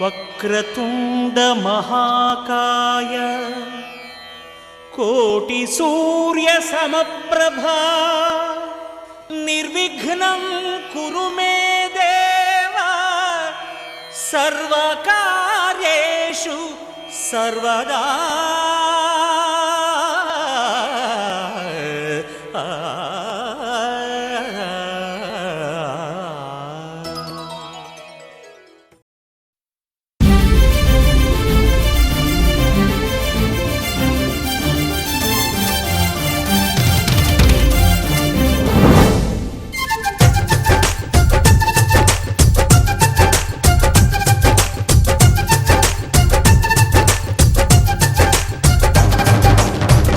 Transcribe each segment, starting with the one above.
వక్రతుండ మహాకాయ కోటి సూర్య సమప్రభా నిర్విఘ్నం కురు మే దేవా సర్వకార్యేషు సర్వదా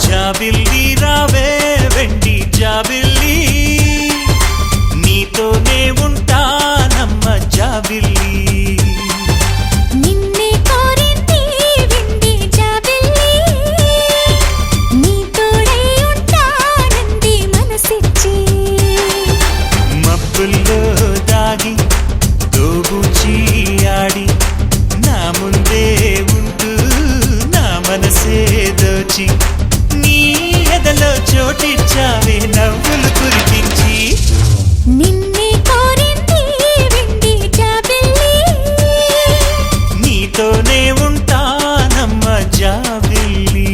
జాబిల్లి రావే వెండి జాబిల్లి నీతోనే ఉంటానమ్మ జాబిల్లి నిన్నే కోరింది వెండి జాబిల్లి నీతోనే ఉంటానంది మనసిచ్చి మబ్బుల్లో దాగి దోబూచి ఆడి నా ముందే ఉంటూ నా మనసే దోచి ఎదలో చోటిచ్చావే నవ్వులు కురిపించి నిన్నే కోరింది వెండి జాబిల్లి నీతోనే ఉంటానమ్మ జాబిల్లి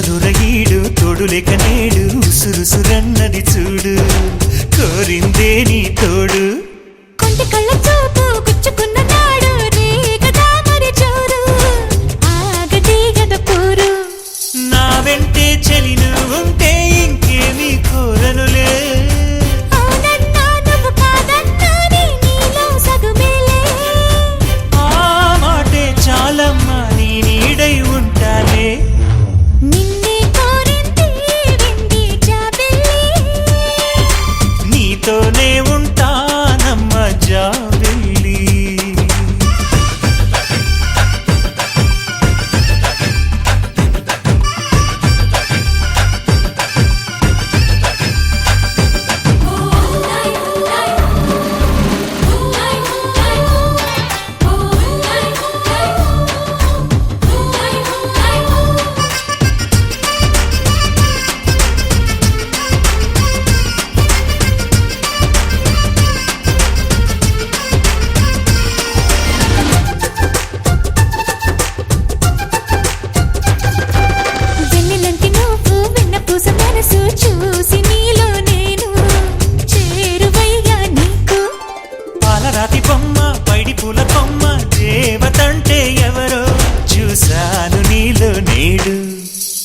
దూరగీడు తోడులేక నేడు ఉసురుసురన్నది చూడు కోరిందే నీ తోడు కొంటి కళ్ళ చూపు గుచ్చుకున్న నాడు రేగదా మరి చోరు ఆగదే గద పోరు నా వెంటే చెలిను ఉంటే ఇంకేమీ కోరనులే అవునన్నా నువ్వు కాదన్నా నీలో సగుమేలే ఆ మాటే చాలమ్మా నీ నీడై ఉంటానే నిన్నే కోరింది వెండి జాబిల్లి నీతోనే ఉంటానమ్మ జాబిల్లి వెన్నెలంటి నువ్వు వెన్నపూస మనసు చూసి నీలో నేను చేరువయ్యా నీకు పాలరాతి బొమ్మ పైడి పూల కొమ్మ దేవతంటే ఎవరో చూశాను నీలో నేడు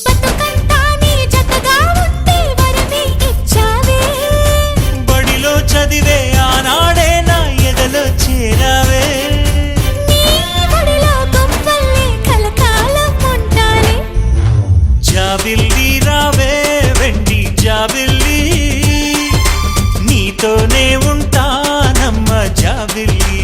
బతుకంతా నీ జతగా ఉంటే వరమే ఇచ్చావే బడిలో చదివే ఆనాడే నా ఎదలో చేరావే నీ ఒడిలో గొప్పల్లే కలకాలం ఉంటానే జాబిల్లి రావే వెండి జాబిల్లి నీతోనే ఉంటానమ్మ జాబిల్లి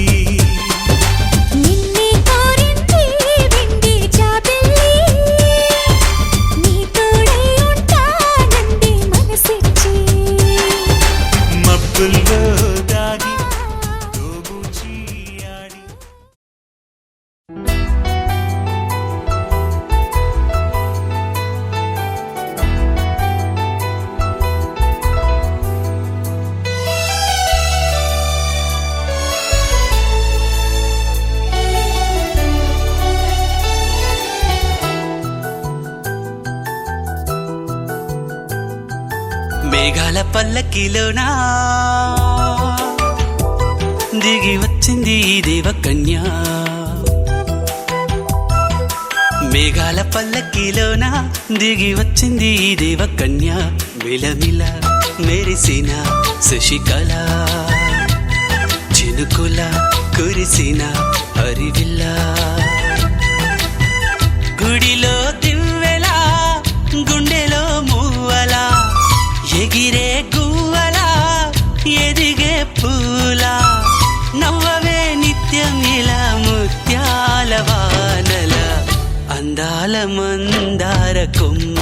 మేఘాల పల్లకిలోనా దిగి వచ్చింది ఈ దేవకన్య మేఘాల పల్లకిలోనా దిగి వచ్చింది ఈ దేవకన్య మిలమిల మెరిసిన శశికళ చినుకుల కురిసిన హరివిల్ల గుడిలో దివ్వెలా గుండెలో మూవలా ఎగిరే గువ్వలా ఎదిగే పూలా నవ్వవే నిత్యమిలా ముత్యాల వానల అందాల మందార కొమ్మ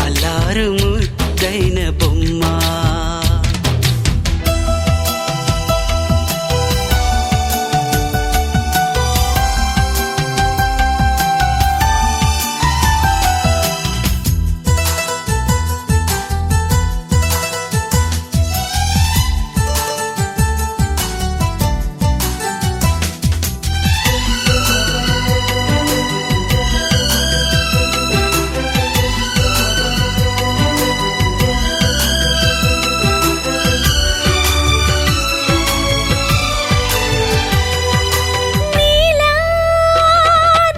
అల్లారు ముద్దైన బొమ్మ నీలా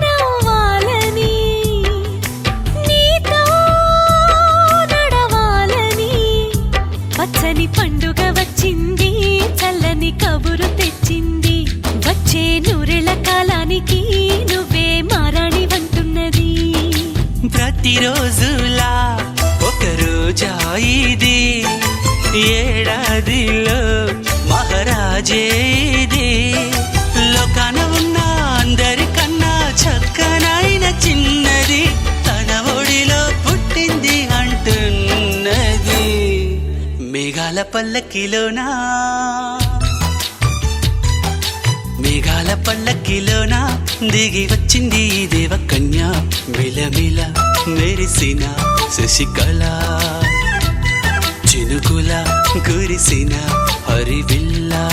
నవ్వాలని నీతో నడవాలని పచ్చని పండుగ వచ్చింది చల్లని కబురు తెచ్చింది వచ్చే నూరెళ్ళ కాలానికి నువ్వే మారాణి వంటున్నది ప్రతిరోజులా ఒక రోజా ఇది ఏడాదిలో మహారాజే ఇది లోకాన ఉన్న అందరికన్నా చక్కనైన చిన్నది తన ఒడిలో పుట్టింది అంటున్నది మేఘాల పల్లకిలోనా మేఘాల పల్లకిలోనా దిగి వచ్చింది ఈ దేవకన్య మిలమిల మెరిసిన శశికళ చినుకుల కురిసిన హరివిల్లా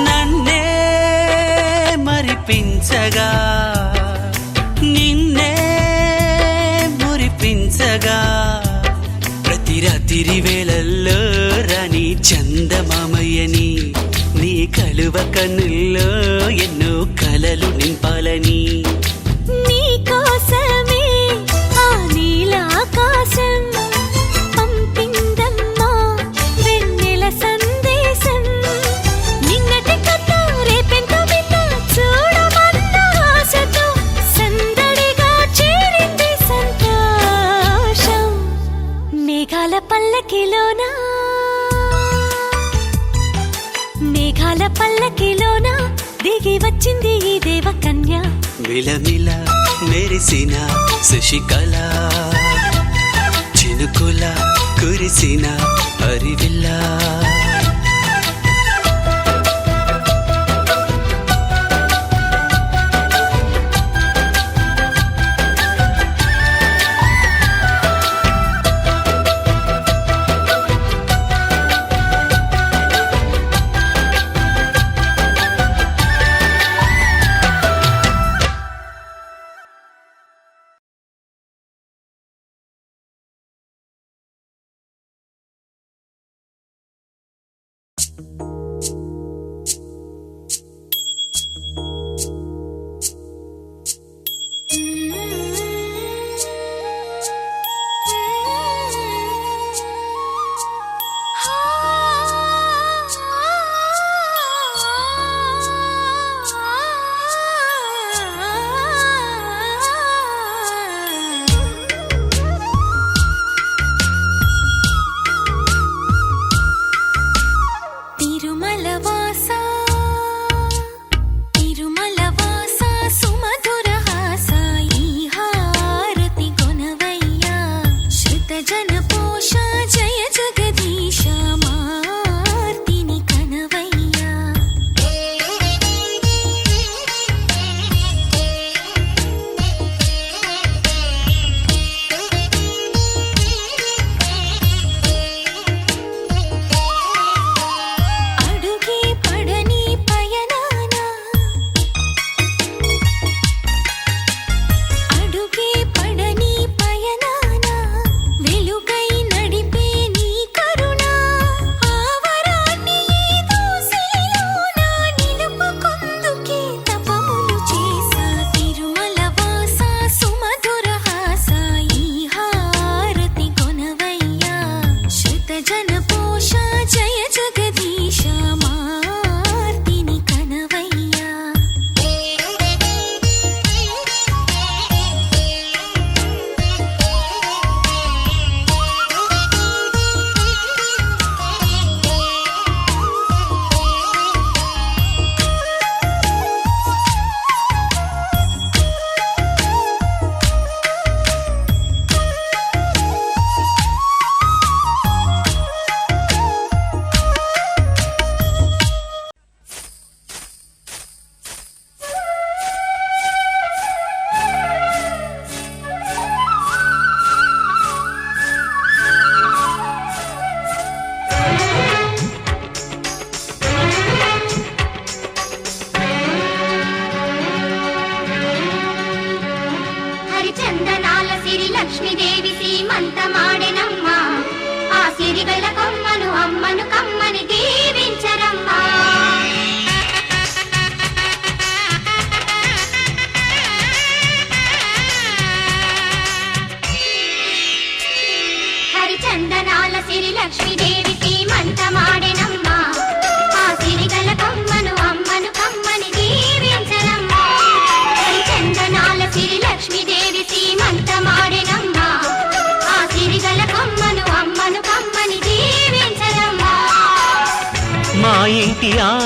నన్నే మరిపించగా నిన్నే మురిపించగా ప్రతి రాత్రి వేళల్లో రాణి చందమామయ్యని నీ కలువ కన్నుల్లో ఎన్నో కలలు నింపాలని నీకోసమే ఆ నీలాకాశం పంపిందమ్మా వెన్నెల సందేశం నిన్నటి కథ రేపెంతో వింత చూడమన్న ఆశతో సందడిగా చేరింది సంతోషం మేఘాల పల్లకిలోనా మేఘాల పల్లకిలోనా దిగి వచ్చింది ఈ దేవకన్య మిలమిల మెరిసిన శశికళ చినుకుల కురిసిన హరివిల్లా జన పోష జయ జగదీశ మార్తిని కనవై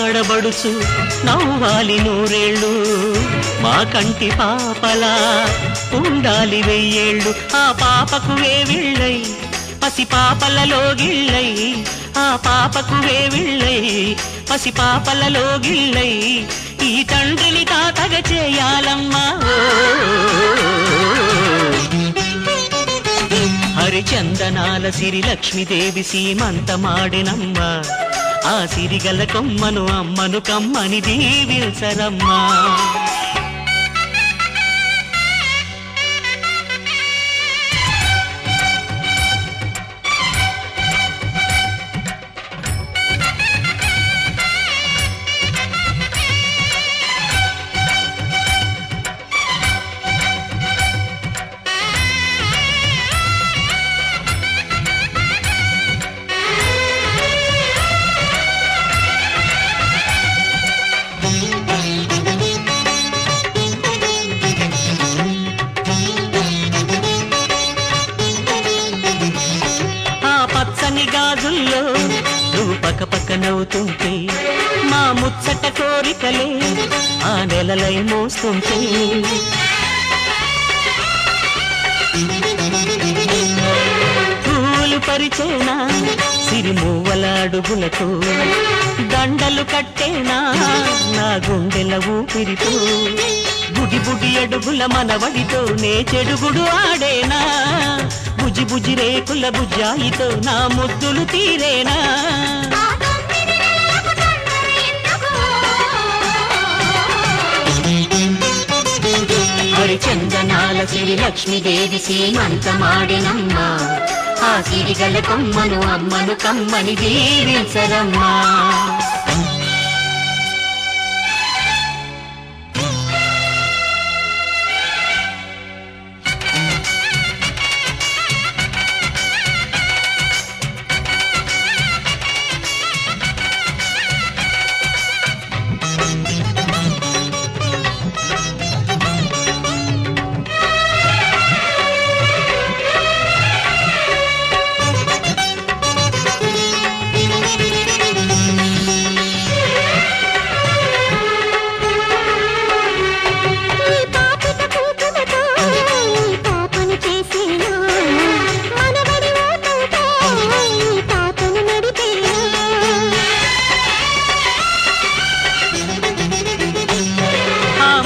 ఆడబడుచు నవ్వాలి నూరేళ్ళు మా కంటి పాపలా ఉండాలి వెయ్యేళ్ళు ఆ పాపకు వేవిళ్ళై పసి పాపలలో గిళ్ళై ఆ పాపకు వేవిళ్ళై పసి పాపలలో గిళ్ళై ఈ తండ్రిని తాతగా చేయాలమ్మా హరిచందనాల సిరి లక్ష్మీదేవి సీమంతమాడినమ్మ ఆ సిరిగల కొమ్మను అమ్మను కమ్మని దీవించరమ్మా గాజుల్లో నువ్వు పక్క పక్క నవ్వుతుంటే మా ముచ్చట కోరికలే ఆ నెలలై మోస్తుంటే పూలు పరిచేనా సిరిమూవల అడుగులకు దండలు కట్టేనా నా గుండెల ఊపిరితో బుడి బుడి అడుగుల మనవడితో నే చెడుగుడు ఆడేనా బుజి బుజి రేకుల బుజ్జాయితో నా ముద్దులు తీరేనా హరిచందనాల సిరి లక్ష్మీదేవి సీమంతమాడినమ్మా ఆ సిరిగల కొమ్మను అమ్మను కమ్మని దీవించరమ్మా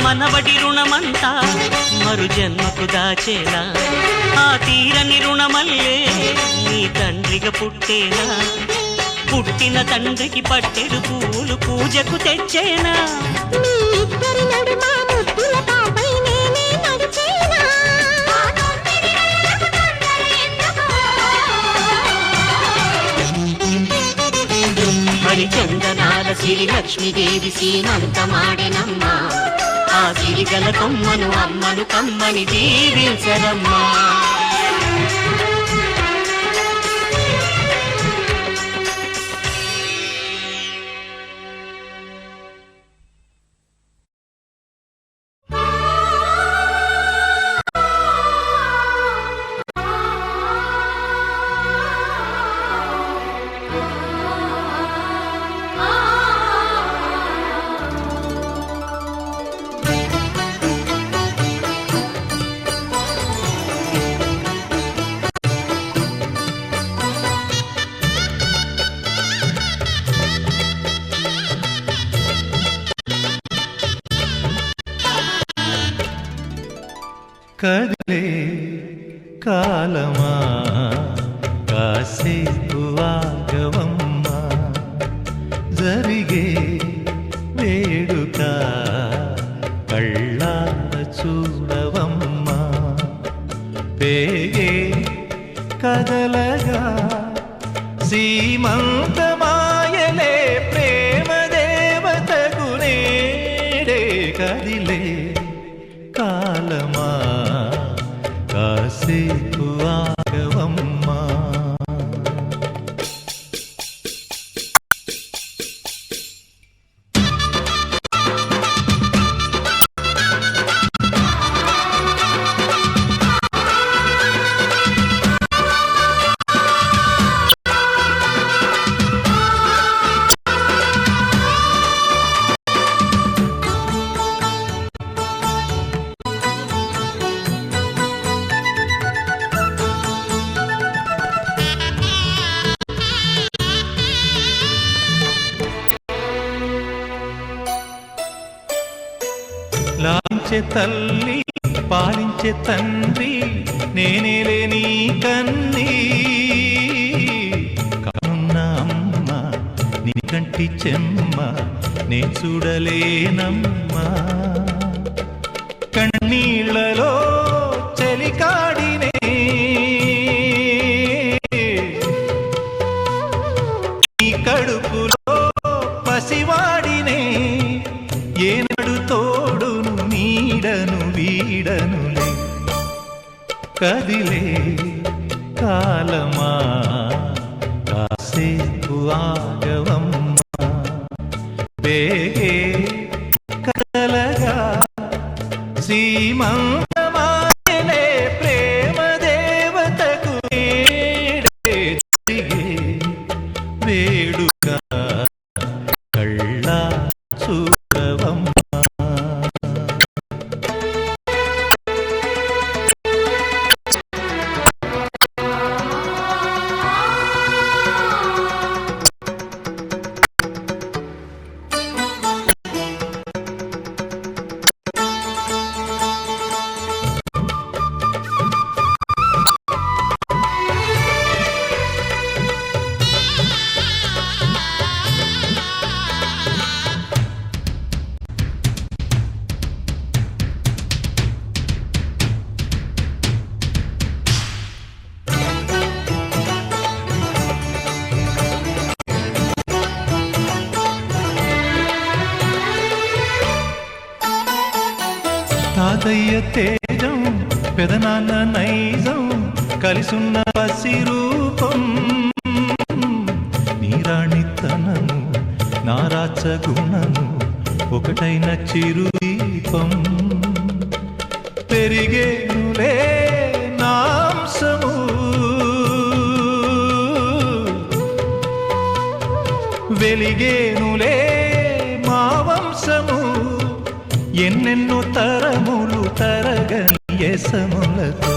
మనవడి రుణమంతా మరు జన్మకు దాచేనా ఆ తీరని రుణమల్లే నీ తండ్రిగా పుట్టేనా పుట్టిన తండ్రికి పట్టెడు పూలు పూజకు తెచ్చేనా హరిచందనాల సిరి లక్ష్మీదేవి సీమంతమాడినమ్మా ఆ సిరిగల కొమ్మను అమ్మను కమ్మని దీవించరమ్మా కదిలే కాలమా కాసేపు ఆగవమ్మా జరిగే వేడుక కళ్ళార చూడవమ్మా పేగే కదలగా సీమంతమాయలే ప్రేమ దేవతకు నేడే కదిలే కాలమా కాసేపు ఆగవమ్మా లాలించే తల్లి పాలించే తండ్రి నేనేలే నీ కన్నీ కానున్న అమ్మ నీ కంటి చెమ్మ నే చూడలేనమ్మా కన్నీళ్లలో చెలికాడినే నీ కడుపులో పసివాడినే ఏనడు తోడును నీడను వీడనులే కదిలే కాలమా కాసేపు ఆగవమ్మా వేగే కలగా సీమంతమాయనే ప్రేమ దేవతకు నేడే జరిగే వేడుక కళ్ళ చూడవమ్మా తాతయ్య తేజం పెదనాన్న నైజం కలిసున్న పసి రూపం నీరాణితనము నారాచ గుణము ఒకటైన చిరుదీపం పెరిగేనులే నాంసము వెలిగేనులే మా వంశము ఎన్నెన్నో తరములు తరగని యసములతో